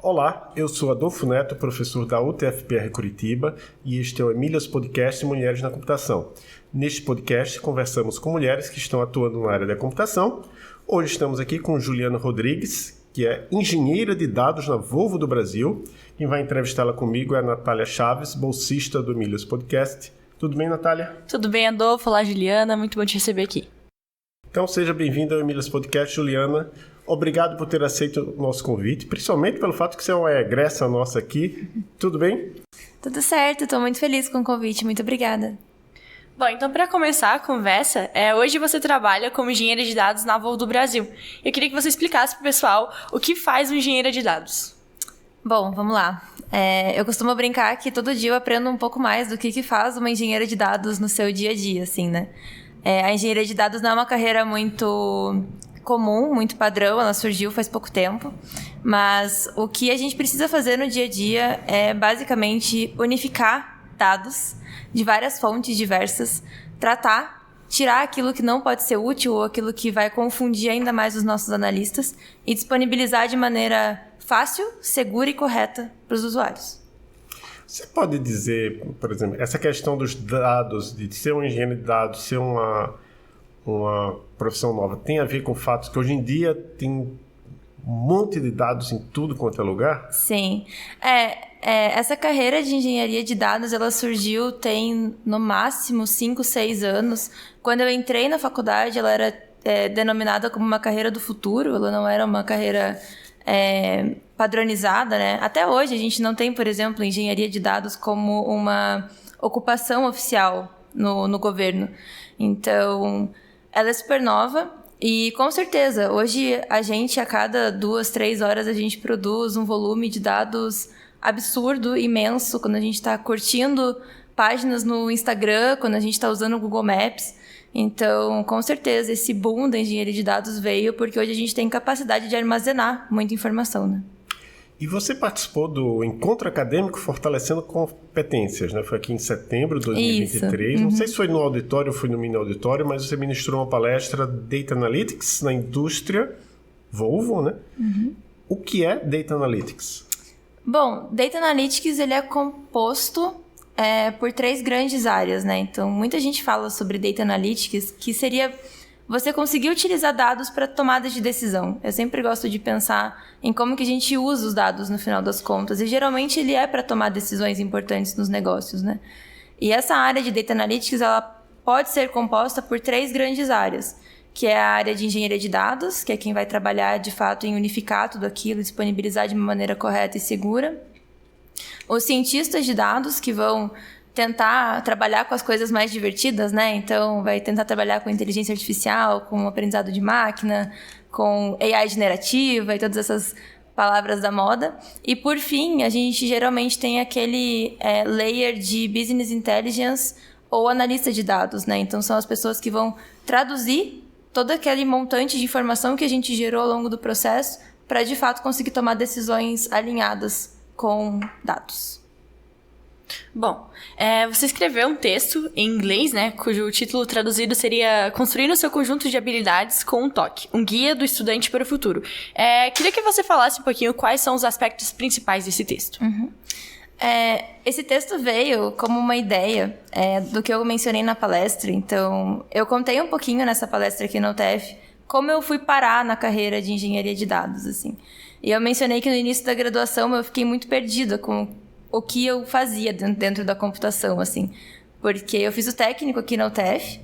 Olá, eu sou Adolfo Neto, professor da UTFPR Curitiba, e este é o Emílias Podcast Mulheres na Computação. Neste podcast, conversamos com mulheres que estão atuando na área da computação. Hoje estamos aqui com Juliana Rodrigues, que é engenheira de dados na Volvo do Brasil. Quem vai entrevistá-la comigo é a Natália Chaves, bolsista do Emílias Podcast. Tudo bem, Natália? Tudo bem, Adolfo. Olá, Juliana. Muito bom te receber aqui. Então, seja bem-vinda ao Emílias Podcast, Juliana. Obrigado por ter aceito o nosso convite, principalmente pelo fato que você é uma egressa nossa aqui. Tudo bem? Tudo certo, estou muito feliz com o convite. Muito obrigada. Bom, então para começar a conversa, hoje você trabalha como engenheira de dados na Volvo do Brasil. Eu queria que você explicasse para o pessoal o que faz um engenheiro de dados. Bom, vamos lá. Eu costumo brincar que todo dia eu aprendo um pouco mais do que faz uma engenheira de dados no seu dia a dia, assim, né? A engenharia de dados não é uma carreira muito comum, muito padrão, ela surgiu faz pouco tempo, mas o que a gente precisa fazer no dia a dia é basicamente unificar dados de várias fontes diversas, tratar, tirar aquilo que não pode ser útil ou aquilo que vai confundir ainda mais os nossos analistas e disponibilizar de maneira fácil, segura e correta para os usuários. Você pode dizer, por exemplo, essa questão dos dados, de ser um engenheiro de dados, ser uma profissão nova, tem a ver com o fato que hoje em dia tem um monte de dados em tudo quanto é lugar? Sim. Essa carreira de engenharia de dados, ela surgiu tem no máximo 5, 6 anos. Quando eu entrei na faculdade, ela era denominada como uma carreira do futuro, ela não era uma carreira padronizada, né? Até hoje a gente não tem, por exemplo, engenharia de dados como uma ocupação oficial no governo. Então, ela é super nova e, com certeza, hoje a cada 2, 3 horas a gente produz um volume de dados absurdo, imenso, quando a gente está curtindo páginas no Instagram, quando a gente está usando o Google Maps. Então, com certeza, esse boom da engenharia de dados veio porque hoje a gente tem capacidade de armazenar muita informação, né? E você participou do Encontro Acadêmico Fortalecendo Competências, né? Foi aqui em setembro de 2023. Isso. Não sei se foi no auditório ou foi no mini auditório, mas você ministrou uma palestra Data Analytics na indústria Volvo, né? Uhum. O que é Data Analytics? Bom, Data Analytics ele é composto por 3 grandes áreas, né? Então, muita gente fala sobre Data Analytics, que seria você conseguir utilizar dados para tomada de decisão. Eu sempre gosto de pensar em como que a gente usa os dados no final das contas. E geralmente ele é para tomar decisões importantes nos negócios, né? E essa área de Data Analytics, ela pode ser composta por 3 grandes áreas, que é a área de engenharia de dados, que é quem vai trabalhar de fato em unificar tudo aquilo, disponibilizar de uma maneira correta e segura. Os cientistas de dados, que vão tentar trabalhar com as coisas mais divertidas, né? Então, vai tentar trabalhar com inteligência artificial, com aprendizado de máquina, com AI generativa e todas essas palavras da moda. E, por fim, a gente geralmente tem aquele layer de business intelligence ou analista de dados, né? Então, são as pessoas que vão traduzir todo aquele montante de informação que a gente gerou ao longo do processo para, de fato, conseguir tomar decisões alinhadas com dados. Bom, você escreveu um texto em inglês, né, cujo título traduzido seria Construir o seu conjunto de habilidades com um toque, um guia do estudante para o futuro. Queria que você falasse um pouquinho quais são os aspectos principais desse texto. Uhum. Esse texto veio como uma ideia do que eu mencionei na palestra. Então, eu contei um pouquinho nessa palestra aqui na UTF como eu fui parar na carreira de engenharia de dados, assim. E eu mencionei que no início da graduação eu fiquei muito perdida com o que eu fazia dentro da computação, assim. Porque eu fiz o técnico aqui na UTF,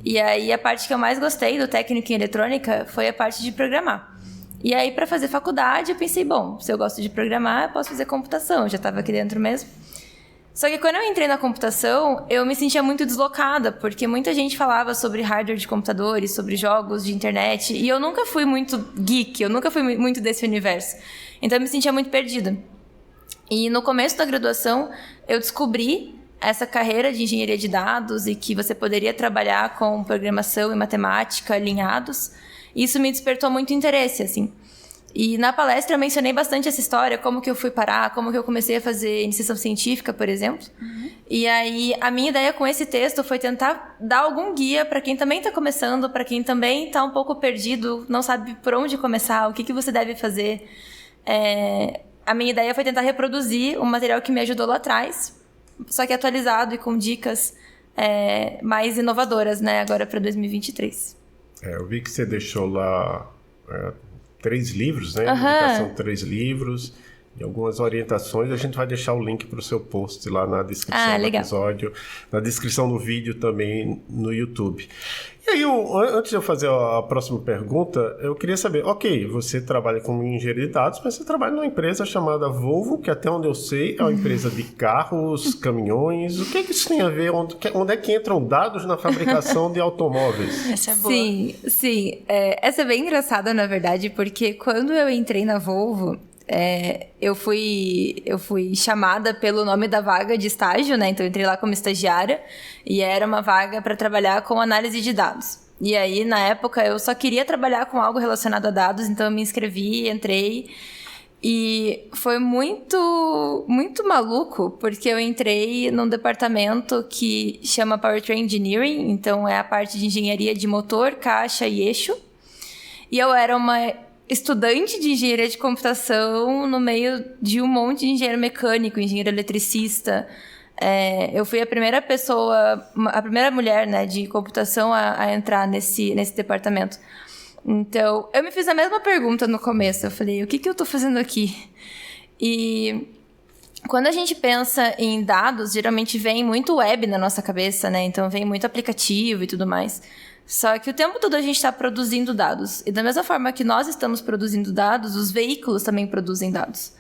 e aí a parte que eu mais gostei do técnico em eletrônica foi a parte de programar. E aí, para fazer faculdade, eu pensei, bom, se eu gosto de programar, eu posso fazer computação, eu já estava aqui dentro mesmo. Só que quando eu entrei na computação, eu me sentia muito deslocada, porque muita gente falava sobre hardware de computadores, sobre jogos de internet, e eu nunca fui muito geek, eu nunca fui muito desse universo. Então eu me sentia muito perdida. E no começo da graduação, eu descobri essa carreira de engenharia de dados e que você poderia trabalhar com programação e matemática alinhados. E isso me despertou muito interesse, assim. E na palestra eu mencionei bastante essa história, como que eu fui parar, como que eu comecei a fazer iniciação científica, por exemplo. Uhum. E aí a minha ideia com esse texto foi tentar dar algum guia para quem também está começando, para quem também está um pouco perdido, não sabe por onde começar, o que você deve fazer. a minha ideia foi tentar reproduzir o material que me ajudou lá atrás, só que atualizado e com dicas mais inovadoras, né, agora para 2023. Eu vi que você deixou lá 3 livros, né? Indicação de 3 livros e algumas orientações. A gente vai deixar o link para o seu post lá na descrição do episódio, na descrição do vídeo também no YouTube. E aí, antes de eu fazer a próxima pergunta, eu queria saber, ok, você trabalha como engenheiro de dados, mas você trabalha numa empresa chamada Volvo, que até onde eu sei é uma empresa de carros, caminhões. O que isso tem a ver? Onde é que entram dados na fabricação de automóveis? Essa é boa. Sim. Essa é bem engraçada, na verdade, porque quando eu entrei na Volvo, eu fui chamada pelo nome da vaga de estágio, né? Então eu entrei lá como estagiária e era uma vaga para trabalhar com análise de dados. E aí, na época, eu só queria trabalhar com algo relacionado a dados, então eu me inscrevi, entrei. E foi muito, muito maluco, porque eu entrei num departamento que chama Powertrain Engineering, então é a parte de engenharia de motor, caixa e eixo. E eu era uma estudante de engenharia de computação no meio de um monte de engenheiro mecânico, engenheiro eletricista. Eu fui a primeira pessoa, a primeira mulher, né, de computação a entrar nesse departamento. Então, eu me fiz a mesma pergunta no começo. Eu falei, o que eu tô fazendo aqui? E quando a gente pensa em dados, geralmente vem muito web na nossa cabeça, né? Então, vem muito aplicativo e tudo mais. Só que o tempo todo a gente está produzindo dados. E da mesma forma que nós estamos produzindo dados, os veículos também produzem dados.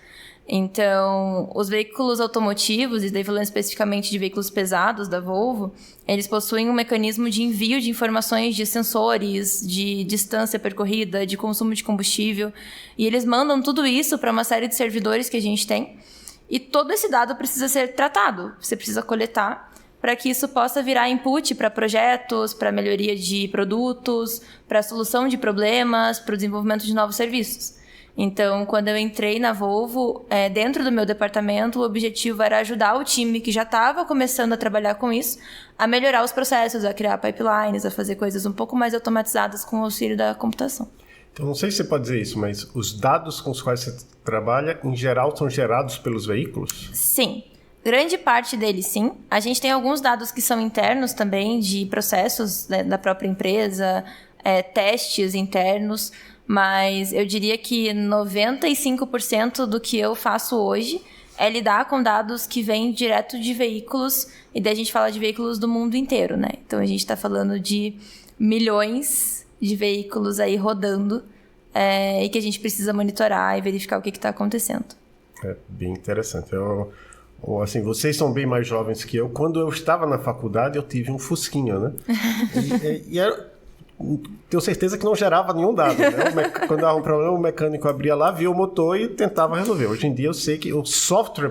Então, os veículos automotivos, e daí falando especificamente de veículos pesados da Volvo, eles possuem um mecanismo de envio de informações de sensores, de distância percorrida, de consumo de combustível. E eles mandam tudo isso para uma série de servidores que a gente tem. E todo esse dado precisa ser tratado. Você precisa coletar para que isso possa virar input para projetos, para melhoria de produtos, para a solução de problemas, para o desenvolvimento de novos serviços. Então, quando eu entrei na Volvo, dentro do meu departamento, o objetivo era ajudar o time que já estava começando a trabalhar com isso, a melhorar os processos, a criar pipelines, a fazer coisas um pouco mais automatizadas com o auxílio da computação. Então, não sei se você pode dizer isso, mas os dados com os quais você trabalha, em geral, são gerados pelos veículos? Sim. Grande parte deles, sim. A gente tem alguns dados que são internos também, de processos, né, da própria empresa, testes internos, mas eu diria que 95% do que eu faço hoje é lidar com dados que vêm direto de veículos, e daí a gente fala de veículos do mundo inteiro, né? Então a gente está falando de milhões de veículos aí rodando, e que a gente precisa monitorar e verificar o que está acontecendo. É bem interessante. Assim, vocês são bem mais jovens que eu. Quando eu estava na faculdade, eu tive um Fusquinha, né? Tenho certeza que não gerava nenhum dado, né? Quando dava um problema, o mecânico abria lá, via o motor e tentava resolver. Hoje em dia eu sei que o software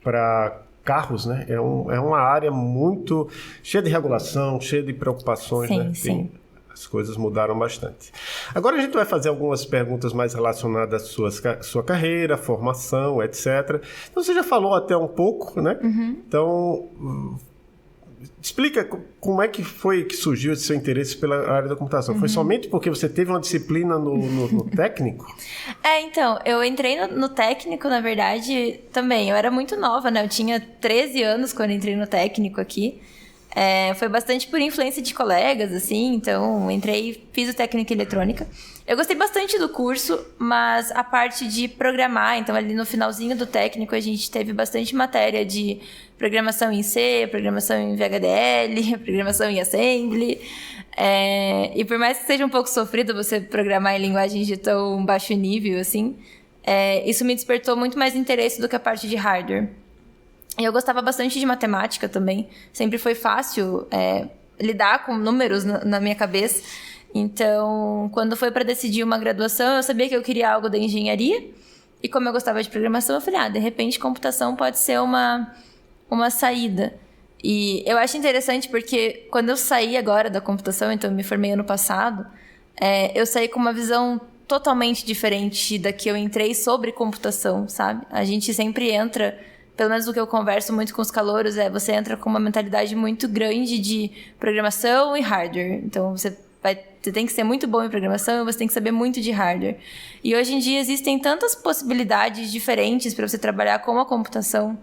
para carros, né, é uma área muito cheia de regulação, cheia de preocupações, sim, né? Sim. As coisas mudaram bastante. Agora a gente vai fazer algumas perguntas mais relacionadas à sua carreira, formação, etc. Então, você já falou até um pouco, né? Uhum. Então, explica como é que foi que surgiu esse seu interesse pela área da computação. Foi somente porque você teve uma disciplina no técnico? Então, eu entrei no técnico, na verdade, também. Eu era muito nova, né? Eu tinha 13 anos quando entrei no técnico aqui. Foi bastante por influência de colegas, assim, então entrei, fiz o técnico em eletrônica. Eu gostei bastante do curso, mas a parte de programar, então ali no finalzinho do técnico a gente teve bastante matéria de programação em C, programação em VHDL, programação em Assembly. E por mais que seja um pouco sofrido você programar em linguagens de tão baixo nível, assim, isso me despertou muito mais interesse do que a parte de hardware. E eu gostava bastante de matemática também. Sempre foi fácil lidar com números na minha cabeça. Então, quando foi para decidir uma graduação, eu sabia que eu queria algo da engenharia. E como eu gostava de programação, eu falei, de repente, computação pode ser uma saída. E eu acho interessante porque quando eu saí agora da computação, então eu me formei ano passado, eu saí com uma visão totalmente diferente da que eu entrei sobre computação, sabe? A gente sempre entra... Pelo menos o que eu converso muito com os calouros você entra com uma mentalidade muito grande de programação e hardware. Então, você Você tem que ser muito bom em programação e você tem que saber muito de hardware. E hoje em dia existem tantas possibilidades diferentes para você trabalhar com a computação,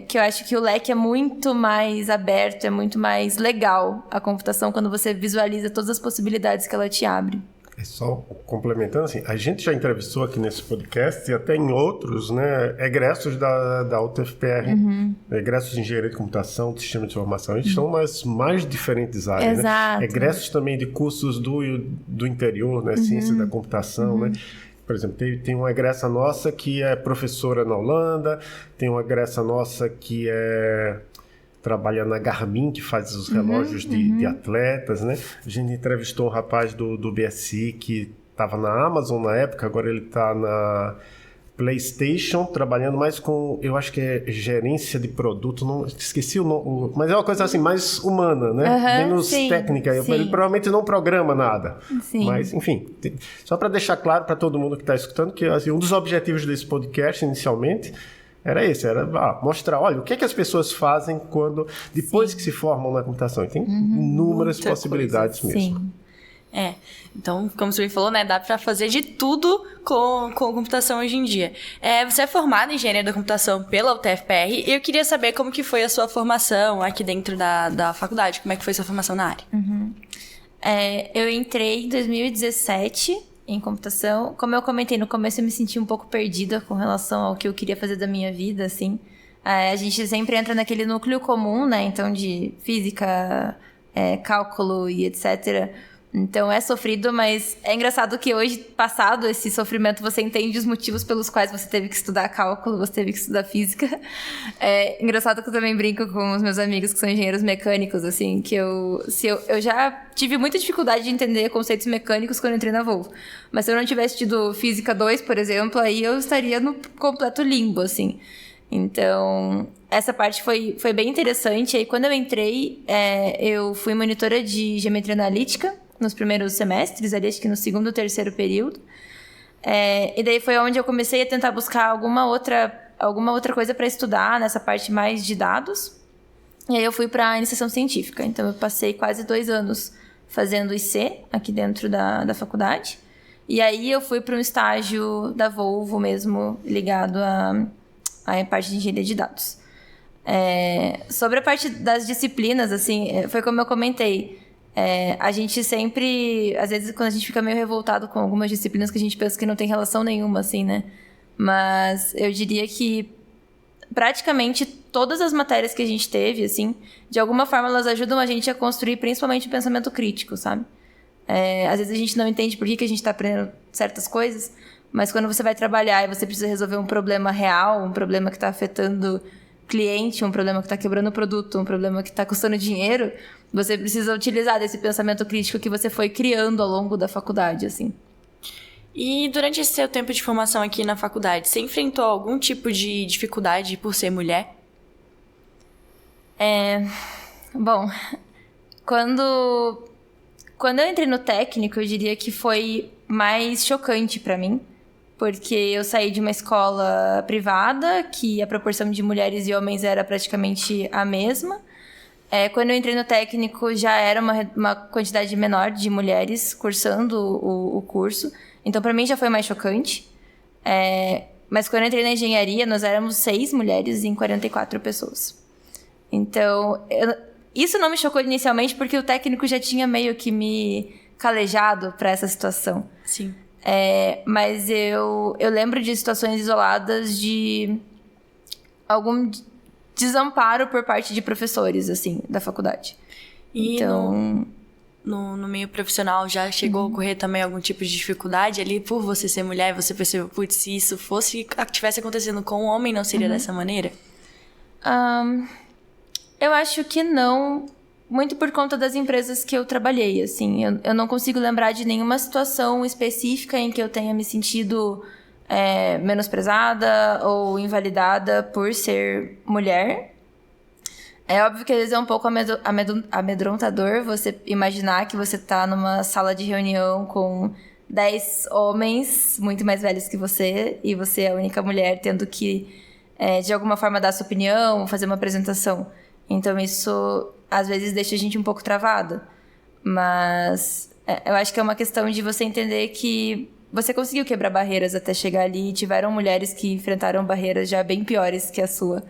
que eu acho que o leque é muito mais aberto, é muito mais legal a computação quando você visualiza todas as possibilidades que ela te abre. Só complementando, assim, a gente já entrevistou aqui nesse podcast e até em outros, né, egressos da UTFPR, egressos de engenharia de computação, de sistema de informação, eles são nas mais diferentes áreas, Exato. né? Egressos também de cursos do interior, né, ciência da computação, né? Por exemplo, tem uma egressa nossa que é professora na Holanda, tem uma egressa nossa que trabalha na Garmin, que faz os relógios de atletas, né? A gente entrevistou um rapaz do BSI que estava na Amazon na época, agora ele está na PlayStation, trabalhando mais com, eu acho que é gerência de produto, não esqueci o nome, mas é uma coisa assim, mais humana, né? Menos técnica. Ele provavelmente não programa nada. Sim. Mas, enfim, só para deixar claro para todo mundo que está escutando que assim, um dos objetivos desse podcast, inicialmente, era mostrar, olha, o que as pessoas fazem depois que se formam na computação. E tem inúmeras possibilidades mesmo. Sim. Então, como você falou, né, dá para fazer de tudo com computação hoje em dia. Você é formada em engenharia da computação pela UTFPR e eu queria saber como que foi a sua formação aqui dentro da faculdade, como é que foi a sua formação na área? Eu entrei em 2017 em computação. Como eu comentei no começo, eu me senti um pouco perdida com relação ao que eu queria fazer da minha vida, assim. A gente sempre entra naquele núcleo comum, né, então de física, cálculo e etc. Então é sofrido, mas é engraçado que hoje, passado esse sofrimento, você entende os motivos pelos quais você teve que estudar cálculo, você teve que estudar física. É engraçado que eu também brinco com os meus amigos que são engenheiros mecânicos, assim, que eu já tive muita dificuldade de entender conceitos mecânicos quando eu entrei na Volvo. Mas se eu não tivesse tido Física 2, por exemplo, aí eu estaria no completo limbo, assim. Então, essa parte foi bem interessante. Aí, quando eu entrei, eu fui monitora de geometria analítica nos primeiros semestres, ali acho que no segundo ou terceiro período. E daí foi onde eu comecei a tentar buscar alguma outra coisa para estudar nessa parte mais de dados. E aí eu fui para a iniciação científica. Então, eu passei quase 2 anos fazendo IC aqui dentro da faculdade. E aí eu fui para um estágio da Volvo mesmo, ligado à parte de engenharia de dados. Sobre a parte das disciplinas, assim, foi como eu comentei. A gente sempre, às vezes, quando a gente fica meio revoltado com algumas disciplinas que a gente pensa que não tem relação nenhuma, assim, né? Mas eu diria que praticamente todas as matérias que a gente teve, assim, de alguma forma elas ajudam a gente a construir principalmente o pensamento crítico, sabe? Às vezes a gente não entende por que a gente está aprendendo certas coisas, mas quando você vai trabalhar e você precisa resolver um problema real, um problema que está afetando cliente, um problema que está quebrando o produto, um problema que está custando dinheiro, você precisa utilizar desse pensamento crítico que você foi criando ao longo da faculdade, assim. E durante esse seu tempo de formação aqui na faculdade, você enfrentou algum tipo de dificuldade por ser mulher? Bom, quando eu entrei no técnico, eu diria que foi mais chocante para mim, porque eu saí de uma escola privada, que a proporção de mulheres e homens era praticamente a mesma. Quando eu entrei no técnico, já era uma quantidade menor de mulheres cursando o curso. Então, para mim, já foi mais chocante. Mas quando eu entrei na engenharia, nós éramos 6 mulheres em 44 pessoas. Então, isso não me chocou inicialmente, porque o técnico já tinha meio que me calejado para essa situação. Sim. Mas eu lembro de situações isoladas de algum desamparo por parte de professores, assim, da faculdade. E então, no meio profissional já chegou a ocorrer também algum tipo de dificuldade ali por você ser mulher? Você percebeu, putz, se isso tivesse acontecendo com um homem, não seria dessa maneira? Eu acho que não, muito por conta das empresas que eu trabalhei, assim. Eu não consigo lembrar de nenhuma situação específica em que eu tenha me sentido menosprezada ou invalidada por ser mulher. É óbvio que às vezes é um pouco amedrontador você imaginar que você tá numa sala de reunião com 10 homens muito mais velhos que você e você é a única mulher tendo que, de alguma forma, dar sua opinião, fazer uma apresentação. Então, isso, às vezes, deixa a gente um pouco travada. Mas eu acho que é uma questão de você entender que você conseguiu quebrar barreiras até chegar ali. Tiveram mulheres que enfrentaram barreiras já bem piores que a sua.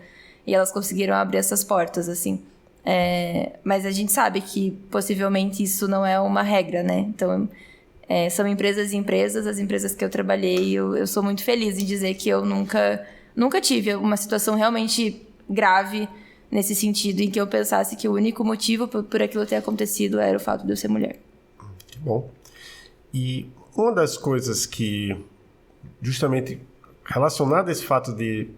E elas conseguiram abrir essas portas, assim. Mas a gente sabe que possivelmente isso não é uma regra, né? Então, são empresas e empresas. As empresas que eu trabalhei, eu sou muito feliz em dizer que eu nunca tive uma situação realmente grave nesse sentido, em que eu pensasse que o único motivo por aquilo ter acontecido era o fato de eu ser mulher. Que bom. E uma das coisas que, justamente relacionada a esse fato de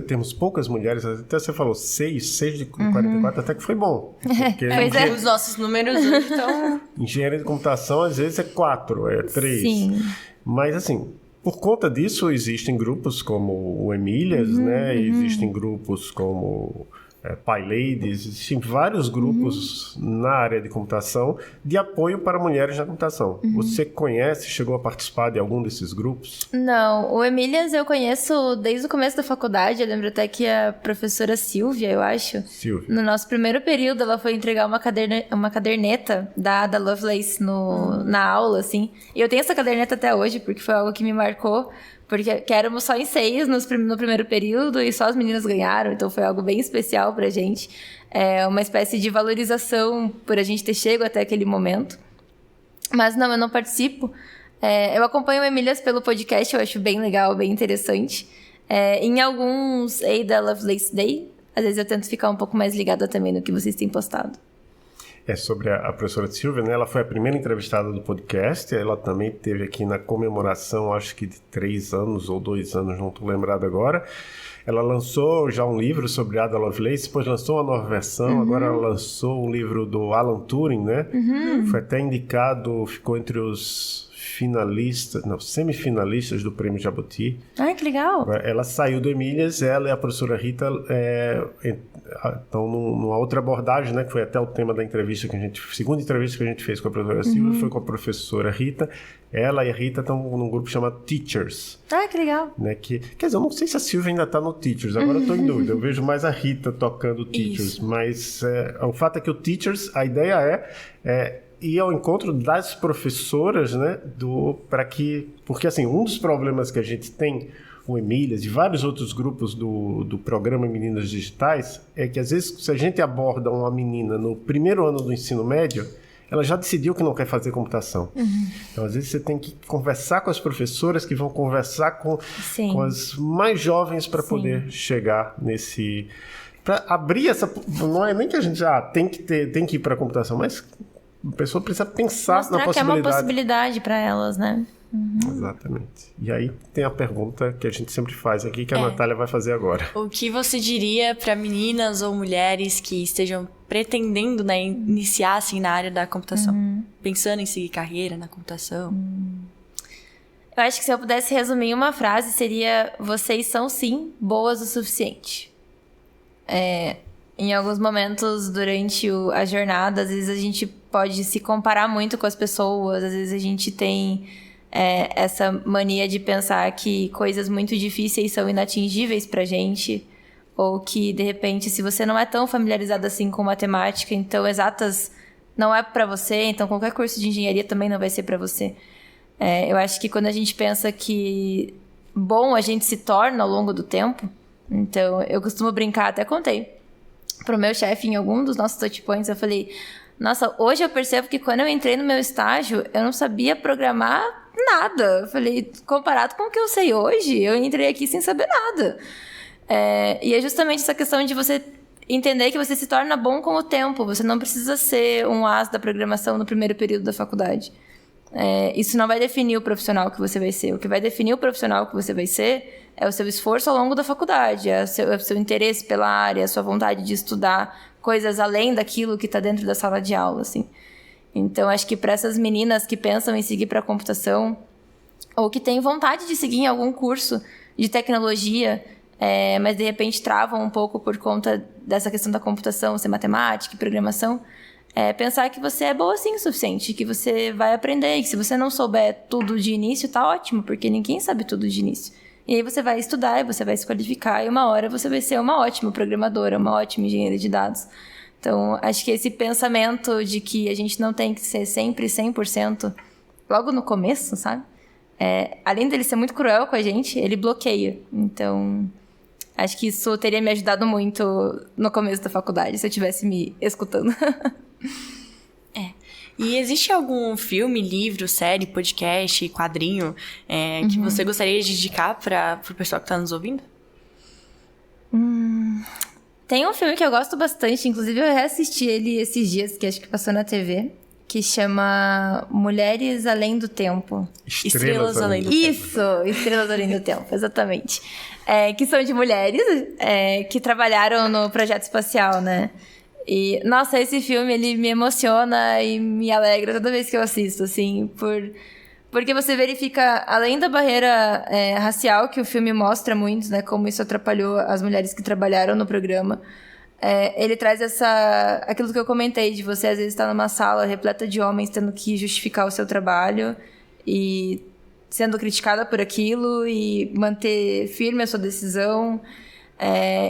temos poucas mulheres, até você falou 6 de 44, até que foi bom. Porque os nossos números hoje estão... Engenharia de computação, às vezes, é 4, é 3. Sim. Mas, assim, por conta disso, existem grupos como o Emílias, né? Existem grupos como PyLadies, existem vários grupos na área de computação de apoio para mulheres na computação. Você conhece, chegou a participar de algum desses grupos? Não, o Emílias eu conheço desde o começo da faculdade. Eu lembro até que a professora Silvia, eu acho, no nosso primeiro período, ela foi entregar uma caderneta da Lovelace na aula, assim. E eu tenho essa caderneta até hoje, porque foi algo que me marcou. Porque éramos só em 6 no primeiro período e só as meninas ganharam, então foi algo bem especial pra gente. É uma espécie de valorização por a gente ter chego até aquele momento. Mas não, eu não participo. Eu acompanho o Emílias pelo podcast, eu acho bem legal, bem interessante. Em alguns Ada Lovelace Day, às vezes eu tento ficar um pouco mais ligada também no que vocês têm postado. Sobre a professora Silvia, né? Ela foi a primeira entrevistada do podcast. Ela também esteve aqui na comemoração, acho que de 3 anos ou 2 anos, não estou lembrado agora. Ela lançou já um livro sobre Ada Lovelace, depois lançou uma nova versão, agora ela lançou um livro do Alan Turing, né? Foi até indicado, ficou entre os semifinalistas do Prêmio Jabuti. Ai, que legal! Ela saiu do Emílias, ela e a professora Rita estão numa outra abordagem, né, que foi até o tema da entrevista segunda entrevista que a gente fez com a professora Silvia, foi com a professora Rita. Ela e a Rita estão num grupo chamado Teachers. Ah, que legal! Né, quer dizer, eu não sei se a Silvia ainda está no Teachers, agora eu estou em dúvida. Eu vejo mais a Rita tocando Teachers, isso. Mas o fato é que o Teachers, a ideia é ir ao encontro das professoras, né, porque assim, um dos problemas que a gente tem, o Emílias e vários outros grupos do programa Meninas Digitais, é que às vezes se a gente aborda uma menina no primeiro ano do ensino médio, ela já decidiu que não quer fazer computação. Então às vezes você tem que conversar com as professoras que vão conversar com as mais jovens para poder chegar nesse... para abrir essa... Não é nem que a gente já tem que ir para a computação, mas a pessoa precisa pensar mostrar na possibilidade. Que é uma possibilidade para elas, né? Exatamente. E aí tem a pergunta que a gente sempre faz aqui, que a Natália vai fazer agora. O que você diria para meninas ou mulheres que estejam pretendendo, né, iniciar assim, na área da computação? Pensando em seguir carreira na computação? Eu acho que se eu pudesse resumir em uma frase, seria: vocês são sim boas o suficiente. Em alguns momentos durante a jornada, às vezes a gente pode se comparar muito com as pessoas, às vezes a gente tem essa mania de pensar que coisas muito difíceis são inatingíveis pra gente, ou que, de repente, se você não é tão familiarizado assim com matemática, então exatas não é pra você, então qualquer curso de engenharia também não vai ser pra você. Eu acho que quando a gente pensa que bom a gente se torna ao longo do tempo, então eu costumo brincar, até contei pro meu chefe em algum dos nossos touchpoints, eu falei: nossa, hoje eu percebo que quando eu entrei no meu estágio, eu não sabia programar nada. Eu falei, comparado com o que eu sei hoje, eu entrei aqui sem saber nada. E é justamente essa questão de você entender que você se torna bom com o tempo. Você não precisa ser um as da programação no primeiro período da faculdade. Isso não vai definir o profissional que você vai ser. O que vai definir o profissional que você vai ser é o seu esforço ao longo da faculdade, é o seu interesse pela área, a sua vontade de estudar coisas além daquilo que está dentro da sala de aula, assim. Então, acho que para essas meninas que pensam em seguir para a computação, ou que têm vontade de seguir em algum curso de tecnologia, mas de repente travam um pouco por conta dessa questão da computação, ser matemática e programação, pensar que você é boa sim o suficiente, que você vai aprender, e que se você não souber tudo de início, tá ótimo, porque ninguém sabe tudo de início. E aí você vai estudar, e você vai se qualificar, e uma hora você vai ser uma ótima programadora, uma ótima engenheira de dados. Então, acho que esse pensamento de que a gente não tem que ser sempre 100% logo no começo, sabe? Além dele ser muito cruel com a gente, ele bloqueia. Então, acho que isso teria me ajudado muito no começo da faculdade, se eu estivesse me escutando. E existe algum filme, livro, série, podcast, quadrinho que você gostaria de indicar para o pessoal que está nos ouvindo? Tem um filme que eu gosto bastante, inclusive eu reassisti ele esses dias, que acho que passou na TV, que chama Mulheres Além do Tempo. Estrelas Além do Tempo. Isso, Estrelas Além do Tempo, exatamente. Que são de mulheres que trabalharam no projeto espacial, né? E, nossa, esse filme, ele me emociona e me alegra toda vez que eu assisto, assim, porque você verifica, além da barreira racial, que o filme mostra muito, né, como isso atrapalhou as mulheres que trabalharam no programa, ele traz aquilo que eu comentei, de você às vezes estar numa sala repleta de homens tendo que justificar o seu trabalho e sendo criticada por aquilo e manter firme a sua decisão.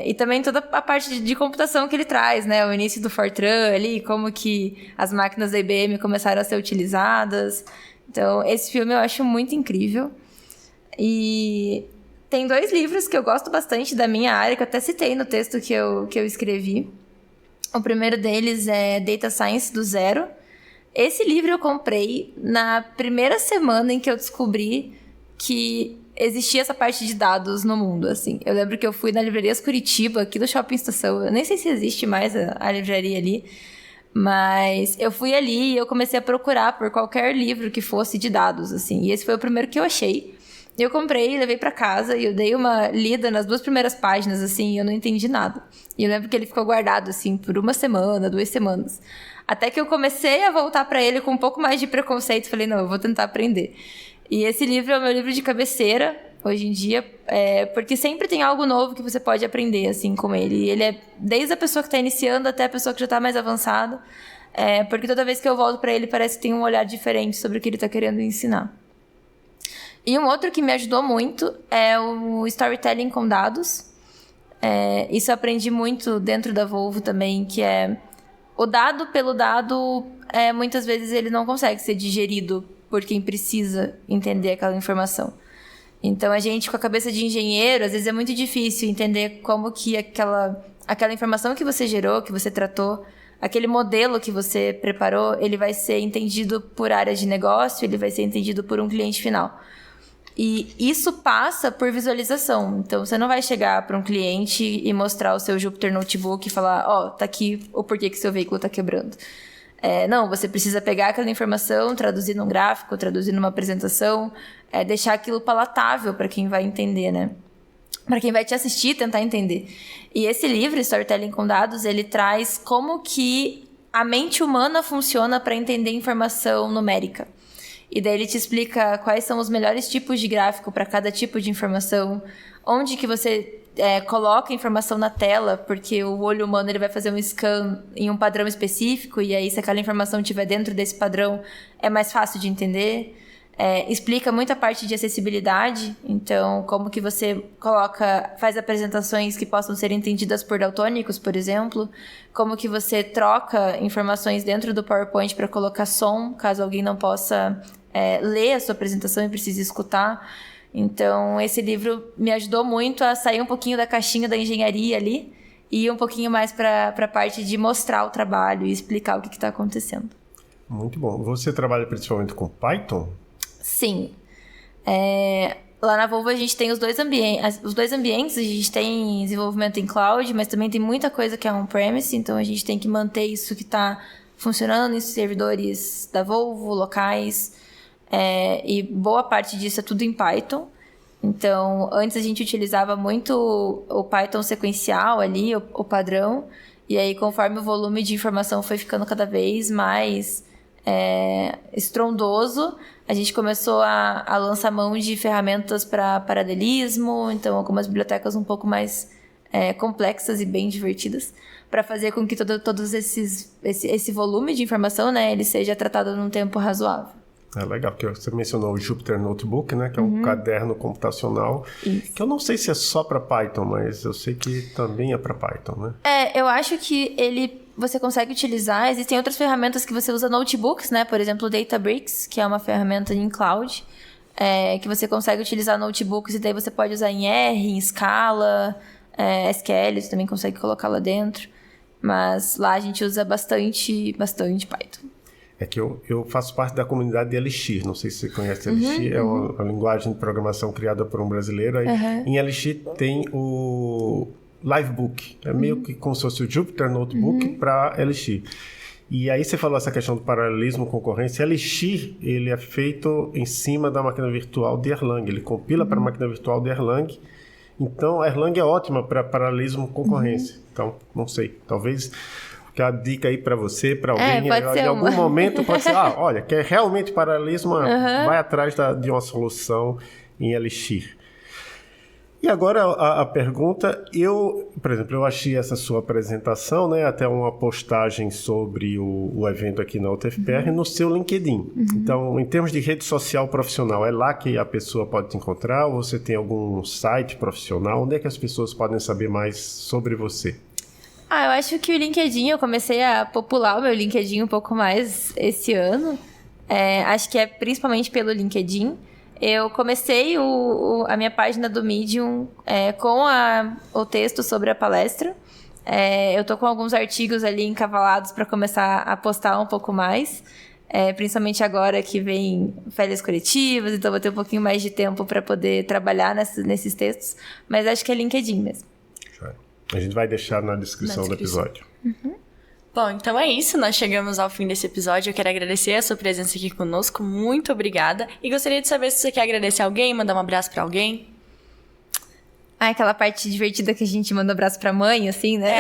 E também toda a parte de computação que ele traz, né? O início do Fortran ali, como que as máquinas da IBM começaram a ser utilizadas. Então, esse filme eu acho muito incrível. E tem 2 livros que eu gosto bastante da minha área, que eu até citei no texto que eu escrevi. O primeiro deles é Data Science do Zero. Esse livro eu comprei na primeira semana em que eu descobri que existia essa parte de dados no mundo, assim. Eu lembro que eu fui na Livrarias Curitiba, aqui do Shopping Estação. Eu nem sei se existe mais a livraria ali. Mas eu fui ali e eu comecei a procurar por qualquer livro que fosse de dados, assim. E esse foi o primeiro que eu achei. Eu comprei, levei pra casa e eu dei uma lida nas 2 primeiras páginas, assim, e eu não entendi nada. E eu lembro que ele ficou guardado, assim, por 1 semana, 2 semanas. Até que eu comecei a voltar pra ele com um pouco mais de preconceito. Falei, não, eu vou tentar aprender. E esse livro é o meu livro de cabeceira, hoje em dia, porque sempre tem algo novo que você pode aprender, assim, com ele. E ele é desde a pessoa que está iniciando até a pessoa que já está mais avançada, porque toda vez que eu volto para ele, parece que tem um olhar diferente sobre o que ele está querendo ensinar. E um outro que me ajudou muito é o Storytelling com Dados. Isso eu aprendi muito dentro da Volvo também, que é o dado pelo dado, muitas vezes ele não consegue ser digerido por quem precisa entender aquela informação. Então, a gente, com a cabeça de engenheiro, às vezes é muito difícil entender como que aquela informação que você gerou, que você tratou, aquele modelo que você preparou, ele vai ser entendido por áreas de negócio, ele vai ser entendido por um cliente final. E isso passa por visualização. Então, você não vai chegar para um cliente e mostrar o seu Jupyter Notebook e falar, tá aqui o porquê que seu veículo está quebrando. Não, você precisa pegar aquela informação, traduzir num gráfico, traduzir numa apresentação, deixar aquilo palatável para quem vai entender, né? Para quem vai te assistir, tentar entender. E esse livro, Storytelling com Dados, ele traz como que a mente humana funciona para entender informação numérica. E daí ele te explica quais são os melhores tipos de gráfico para cada tipo de informação, onde que você coloca a informação na tela, porque o olho humano ele vai fazer um scan em um padrão específico, e aí se aquela informação estiver dentro desse padrão, é mais fácil de entender. Explica muita parte de acessibilidade, então como que você faz apresentações que possam ser entendidas por daltônicos, por exemplo, como que você troca informações dentro do PowerPoint para colocar som, caso alguém não possa ler a sua apresentação e precise escutar. Então, esse livro me ajudou muito a sair um pouquinho da caixinha da engenharia ali e ir um pouquinho mais para a parte de mostrar o trabalho e explicar o que está acontecendo. Muito bom. Você trabalha principalmente com Python? Sim. Lá na Volvo a gente tem os dois ambientes, a gente tem desenvolvimento em cloud, mas também tem muita coisa que é on-premise, então a gente tem que manter isso que está funcionando em servidores da Volvo, locais. E boa parte disso é tudo em Python. Então, antes a gente utilizava muito o Python sequencial ali, o padrão. E aí, conforme o volume de informação foi ficando cada vez mais estrondoso, a gente começou a lançar mão de ferramentas para paralelismo. Então, algumas bibliotecas um pouco mais complexas e bem divertidas, para fazer com que todo esse volume de informação, né, ele seja tratado num tempo razoável. Legal, porque você mencionou o Jupyter Notebook, né, que é um caderno computacional. Isso. Que eu não sei se é só para Python, mas eu sei que também é para Python, né? Eu acho que ele você consegue utilizar. Existem outras ferramentas que você usa notebooks, né? Por exemplo, o Databricks, que é uma ferramenta em cloud, que você consegue utilizar notebooks e daí você pode usar em R, em Scala, SQL, você também consegue colocar lá dentro. Mas lá a gente usa bastante Python. É que eu faço parte da comunidade de Elixir, não sei se você conhece Elixir, é uma linguagem de programação criada por um brasileiro. Aí, em Elixir tem o Livebook, é meio que como se fosse o Jupyter Notebook para Elixir. E aí você falou essa questão do paralelismo, concorrência. Elixir, ele é feito em cima da máquina virtual de Erlang, ele compila para a máquina virtual de Erlang. Então, a Erlang é ótima para paralelismo, concorrência. Então, não sei, talvez... a dica aí para você, para alguém, em algum momento pode ser, olha, quer realmente paralelismo, vai atrás de uma solução em Elixir. E agora a pergunta, por exemplo, eu achei essa sua apresentação, né, até uma postagem sobre o evento aqui na UTFPR no seu LinkedIn. Então, em termos de rede social profissional, é lá que a pessoa pode te encontrar? Ou você tem algum site profissional? Onde é que as pessoas podem saber mais sobre você? Eu acho que o LinkedIn, eu comecei a popular o meu LinkedIn um pouco mais esse ano. Acho que é principalmente pelo LinkedIn. Eu comecei a minha página do Medium com o texto sobre a palestra. Eu tô com alguns artigos ali encavalados para começar a postar um pouco mais. Principalmente agora que vem férias coletivas, então vou ter um pouquinho mais de tempo para poder trabalhar nesses textos. Mas acho que é LinkedIn mesmo. A gente vai deixar na descrição do episódio. Bom, então é isso. Nós chegamos ao fim desse episódio. Eu quero agradecer a sua presença aqui conosco. Muito obrigada. E gostaria de saber se você quer agradecer alguém, mandar um abraço pra alguém. Aquela parte divertida que a gente manda abraço pra mãe, assim, né?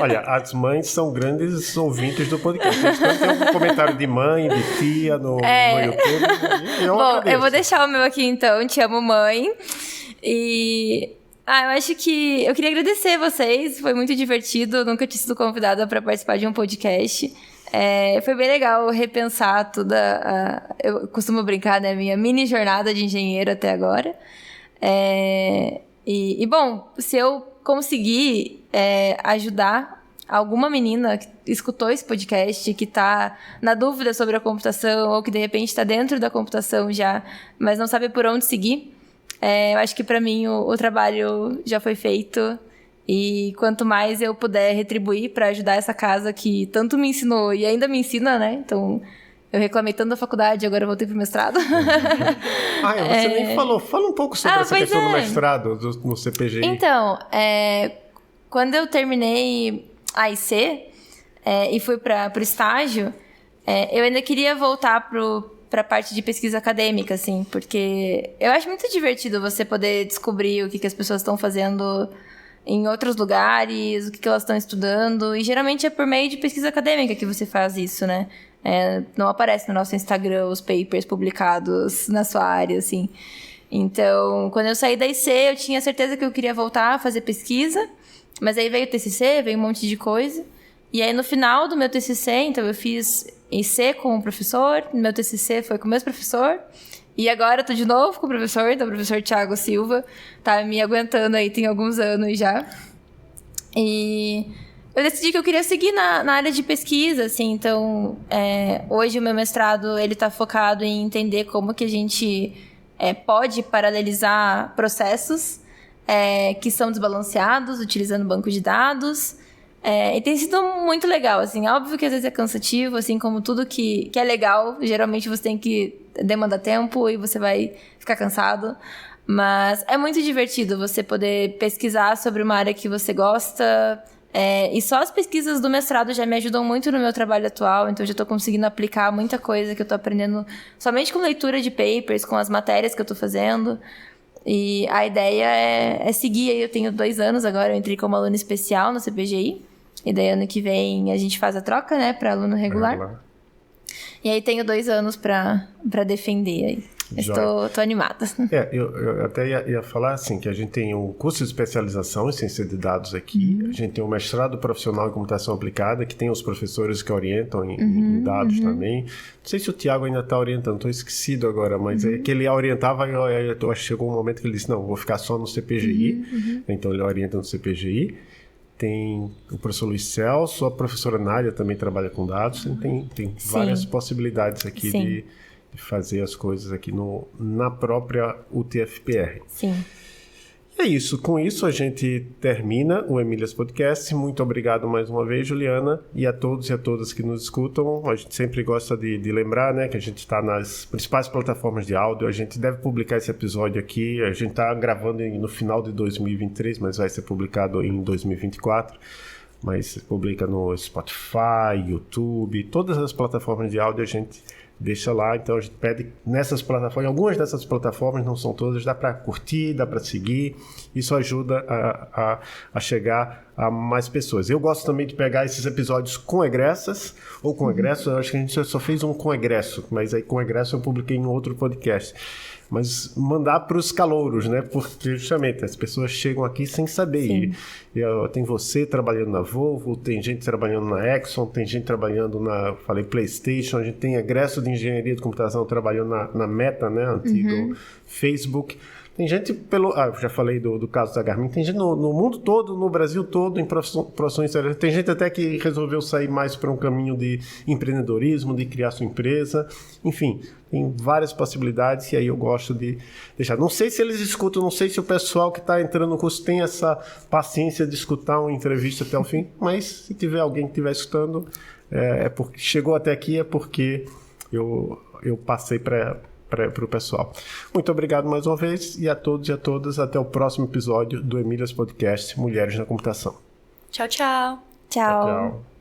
Olha, as mães são grandes ouvintes do podcast. Então tem algum comentário de mãe, de tia no YouTube. Bom, eu vou deixar o meu aqui então. Te amo, mãe. Eu acho que eu queria agradecer vocês, foi muito divertido, nunca tinha sido convidada para participar de um podcast. Foi bem legal repensar eu costumo brincar, né, minha mini jornada de engenheiro até agora. Bom, se eu conseguir ajudar alguma menina que escutou esse podcast, que está na dúvida sobre a computação, ou que de repente está dentro da computação já, mas não sabe por onde seguir, eu acho que para mim o trabalho já foi feito, e quanto mais eu puder retribuir para ajudar essa casa que tanto me ensinou e ainda me ensina, né? Então, eu reclamei tanto da faculdade, agora eu voltei pro mestrado. Você nem falou. Fala um pouco sobre essa questão do mestrado no CPGI. Então, quando eu terminei a IC e fui para o estágio, eu ainda queria voltar para a parte de pesquisa acadêmica, assim, porque eu acho muito divertido você poder descobrir o que as pessoas estão fazendo em outros lugares, o que elas estão estudando, e geralmente é por meio de pesquisa acadêmica que você faz isso, né? Não aparece no nosso Instagram os papers publicados na sua área, assim. Então, quando eu saí da IC, eu tinha certeza que eu queria voltar a fazer pesquisa, mas aí veio o TCC, veio um monte de coisa, e aí no final do meu TCC, então eu fiz IC com o professor, meu TCC foi com o meu professor, e agora eu tô de novo com o professor, então o professor Thiago Silva tá me aguentando aí tem alguns anos já. E eu decidi que eu queria seguir na área de pesquisa, assim, então hoje o meu mestrado ele tá focado em entender como que a gente pode paralelizar processos que são desbalanceados, utilizando banco de dados. E tem sido muito legal, assim, óbvio que às vezes é cansativo, assim, como tudo que é legal, geralmente você tem que demandar tempo e você vai ficar cansado, mas é muito divertido você poder pesquisar sobre uma área que você gosta, e só as pesquisas do mestrado já me ajudam muito no meu trabalho atual, então eu já estou conseguindo aplicar muita coisa que eu estou aprendendo somente com leitura de papers, com as matérias que eu estou fazendo. E a ideia é seguir. Eu tenho 2 anos agora, eu entrei como aluna especial no CPGI. E daí ano que vem a gente faz a troca, né, para aluno regular. E aí tenho 2 anos para defender aí. Estou animada. Eu até ia falar assim, que a gente tem um curso de especialização em ciência de dados aqui, a gente tem um mestrado profissional em computação aplicada, que tem os professores que orientam em dados também. Não sei se o Thiago ainda está orientando, estou esquecido agora, mas é que ele orientava, chegou um momento que ele disse, não, vou ficar só no CPGI, então ele orienta no CPGI. tem o professor Luiz Celso, a professora Nádia também trabalha com dados, tem várias possibilidades aqui de fazer as coisas aqui na própria UTFPR. Sim. É isso. Com isso, a gente termina o Emílias Podcast. Muito obrigado mais uma vez, Juliana, e a todos e a todas que nos escutam. A gente sempre gosta de lembrar, né, que a gente está nas principais plataformas de áudio. A gente deve publicar esse episódio aqui. A gente está gravando no final de 2023, mas vai ser publicado em 2024. Mas se publica no Spotify, YouTube, todas as plataformas de áudio a gente deixa lá. Então a gente pede nessas plataformas, algumas dessas plataformas, não são todas, dá para curtir, dá para seguir. Isso ajuda a chegar a mais pessoas. Eu gosto também de pegar esses episódios com egressas ou com egresso. Eu acho que a gente só fez um com egresso, mas aí com egresso eu publiquei em outro podcast. Mas mandar para os calouros, né? Porque justamente as pessoas chegam aqui sem saber. Tem você trabalhando na Volvo, tem gente trabalhando na Exxon, tem gente trabalhando falei PlayStation, a gente tem egresso de engenharia de computação trabalhando na Meta, né? Antigo Facebook. Tem gente já falei do caso da Garmin, tem gente no mundo todo, no Brasil todo, em profissões sérias. Tem gente até que resolveu sair mais para um caminho de empreendedorismo, de criar sua empresa. Enfim, tem várias possibilidades e aí eu gosto de deixar. Não sei se eles escutam, não sei se o pessoal que está entrando no curso tem essa paciência de escutar uma entrevista até o fim, mas se tiver alguém que estiver escutando, porque chegou até aqui, é porque eu passei para o pessoal. Muito obrigado mais uma vez e a todos e a todas. Até o próximo episódio do Emílias Podcast Mulheres na Computação. Tchau, tchau. Tchau. Tchau.